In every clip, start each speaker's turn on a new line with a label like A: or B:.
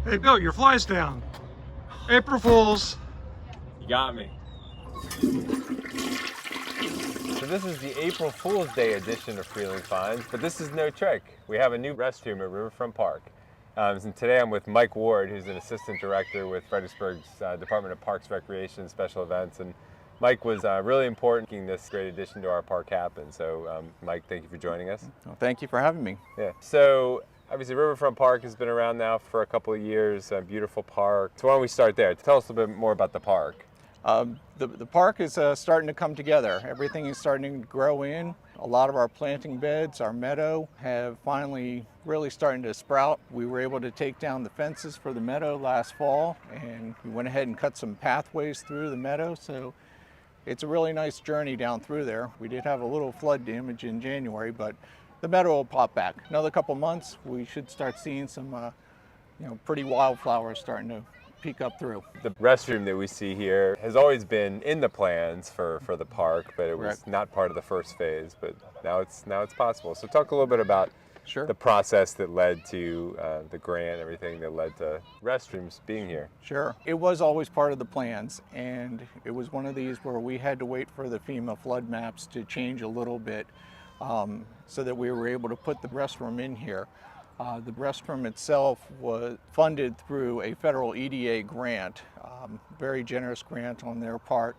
A: Hey, Bill, your fly's down. April Fools.
B: You got me. So this is the April Fool's Day edition of Freehling Finds, but this is no trick. We have a new restroom at Riverfront Park. And today I'm with Mike Ward, who's an assistant director with Fredericksburg's Department of Parks, Recreation, and Special Events. And Mike was really important in making this great addition to our park happen. So Mike, thank you for joining us.
C: Well, thank you for having me.
B: Yeah. So obviously Riverfront Park has been around now for a couple of years, a beautiful park. So why don't we start there? Tell us a little bit more about the park.
C: The park is starting to come together. Everything is starting to grow in. A lot of our planting beds, our meadow, have finally really starting to sprout. We were able to take down the fences for the meadow last fall, and we went ahead and cut some pathways through the meadow. So it's a really nice journey down through there. We did have a little flood damage in January, but the meadow will pop back. Another couple months, we should start seeing some pretty wildflowers starting to peek up through.
B: The restroom that we see here has always been in the plans for the park, but it was not part of the first phase, but now it's possible. So talk a little bit about the process that led to the grant, everything that led to restrooms being here.
C: Sure. It was always part of the plans, and it was one of these where we had to wait for the FEMA flood maps to change a little bit so that we were able to put the restroom in here. The restroom itself was funded through a federal EDA grant, very generous grant on their part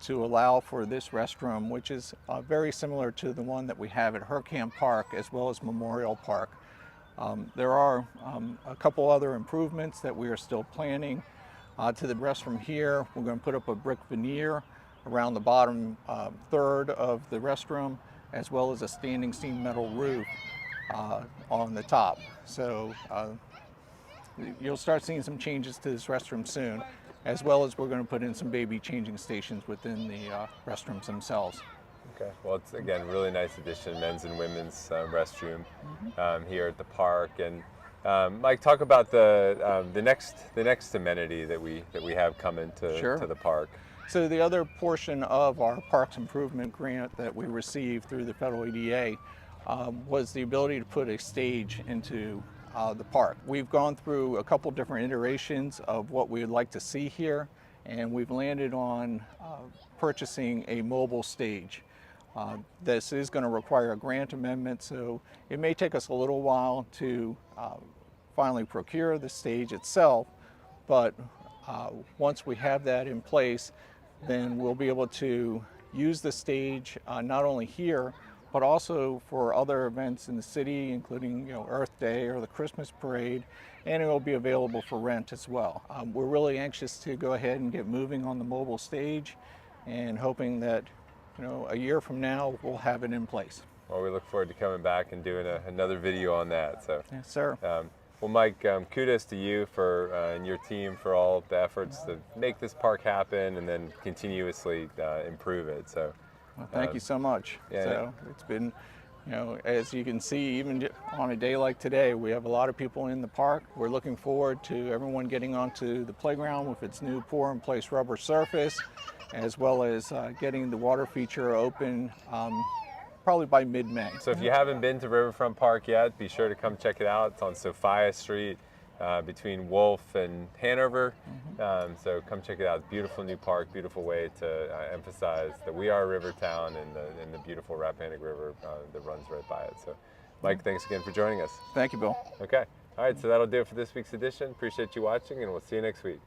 C: to allow for this restroom, which is very similar to the one that we have at Hurkamp Park as well as Memorial Park. There are a couple other improvements that we are still planning to the restroom here. We're going to put up a brick veneer around the bottom third of the restroom, as well as a standing seam metal roof on the top. So you'll start seeing some changes to this restroom soon, as well as we're going to put in some baby changing stations within the restrooms themselves.
B: Okay, well, it's again a really nice addition, men's and women's restroom here at the park. And Mike, talk about the next amenity that we have coming to the park.
C: So the other portion of our Parks Improvement Grant that we received through the federal EDA was the ability to put a stage into the park. We've gone through a couple different iterations of what we would like to see here, and we've landed on purchasing a mobile stage. This is going to require a grant amendment, so it may take us a little while to finally procure the stage itself, but once we have that in place, then we'll be able to use the stage not only here, but also for other events in the city, including Earth Day or the Christmas parade, and it will be available for rent as well. We're really anxious to go ahead and get moving on the mobile stage, and hoping that a year from now we'll have it in place.
B: Well, we look forward to coming back and doing another video on that. So
C: yes, sir.
B: Well, Mike, kudos to you and your team for all the efforts to make this park happen and then continuously improve it. So.
C: Well, thank you so much. So it's been, as you can see, even on a day like today, we have a lot of people in the park. We're looking forward to everyone getting onto the playground with its new pour-in-place rubber surface, as well as getting the water feature open probably by mid-May.
B: So if you haven't been to Riverfront Park yet, be sure to come check it out. It's on Sophia Street. Between Wolf and Hanover. So come check it out. It's a beautiful new park, beautiful way to emphasize that we are a river town and the beautiful Rappahannock River that runs right by it. So Mike, thanks again for joining us.
C: Thank you, Bill.
B: Okay. All right, so that'll do it for this week's edition. Appreciate you watching, and we'll see you next week.